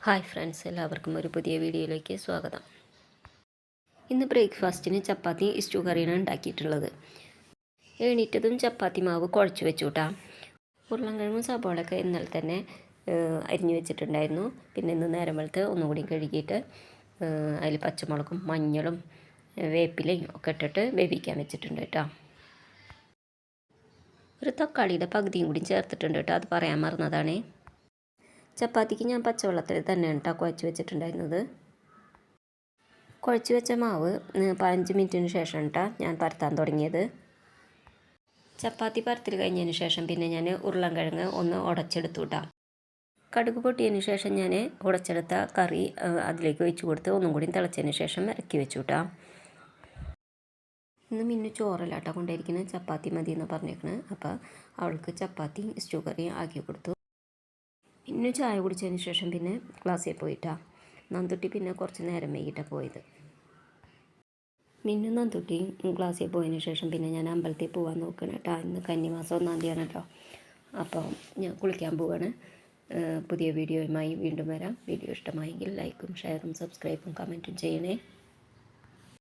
Hi friends, എല്ലാവർക്കും ഒരു പുതിയ വീഡിയോയിലേക്ക് സ്വാഗതം. ഇന്ന് ബ്രേക്ക്ഫാസ്റ്റിന് ചപ്പാത്തി ഇസ്റ്റു കറിയാണ് ഉണ്ടാക്കിയിട്ടുള്ളത്. എണീറ്റതും ചപ്പാത്തി മാവ് കുഴച്ച് വെച്ചു കൂട്ടാം. ഉരുളൻകിഴങ്ങും സബോളയൊക്കെ ഇന്നലെ തന്നെ അരിഞ്ഞു വെച്ചിട്ടുണ്ടായിരുന്നു. പിന്നെ ഇന്ന് നേരം വെളുത്ത് ഒന്നുകൂടി കഴുകിയിട്ട് അതിൽ പച്ചമുളകും മഞ്ഞളും വേപ്പിലയും ഒക്കെ ഇട്ടിട്ട് വേവിക്കാൻ വെച്ചിട്ടുണ്ട് കേട്ടോ. ഒരു തക്കാളിയുടെ പകുതിയും കൂടി ചേർത്തിട്ടുണ്ട് കേട്ടോ, അത് പറയാൻ മറന്നതാണേ. ചപ്പാത്തിക്ക് ഞാൻ പച്ചവെള്ളത്തിൽ തന്നെയാണ് കേട്ടോ കുഴച്ച് വെച്ചിട്ടുണ്ടായിരുന്നത്. കുഴച്ച് വെച്ച മാവ് 15 മിനിറ്റിന് ശേഷം കേട്ടോ ഞാൻ പരത്താൻ തുടങ്ങിയത്. ചപ്പാത്തി പരത്തിൽ കഴിഞ്ഞതിന് ശേഷം പിന്നെ ഞാൻ ഉരുളൻകിഴങ്ങ് ഒന്ന് ഉടച്ചെടുത്തു കേട്ടോ. കടുക് പൊട്ടിയതിന് ശേഷം ഞാൻ ഉടച്ചെടുത്ത കറി അതിലേക്ക് ഒഴിച്ച് കൊടുത്ത് ഒന്നും കൂടി തിളച്ചതിന് ശേഷം ഇറക്കി വെച്ചു കേട്ടോ. ഇന്ന് മിന്നു ചോറല്ല കേട്ടോ കൊണ്ടിരിക്കുന്നത്, ചപ്പാത്തി മതി എന്ന് പറഞ്ഞേക്കണ്. അപ്പോൾ അവൾക്ക് ചപ്പാത്തി സ്റ്റൂ കറി ആക്കി കൊടുത്തു. പിന്നെ ചായ കുടിച്ചതിന് ശേഷം പിന്നെ ക്ലാസ്സിൽ പോയിട്ടാ. നന്തുട്ടി പിന്നെ കുറച്ച് നേരം വൈകിട്ടാണ് പോയത്. മിന്നു നന്തുട്ടി ക്ലാസ്സിൽ പോയതിന് ശേഷം പിന്നെ ഞാൻ അമ്പലത്തിൽ പോകാൻ നോക്കണം കേട്ടോ. ഇന്ന് കന്നിമാസം 1-ാം തീയതിയാണ് കേട്ടോ. അപ്പോൾ ഞാൻ കുളിക്കാൻ പോവാണ്. പുതിയ വീഡിയോയുമായി വീണ്ടും വരാം. വീഡിയോ ഇഷ്ടമായെങ്കിൽ ലൈക്കും ഷെയറും സബ്സ്ക്രൈബും കമൻറ്റും ചെയ്യണേ.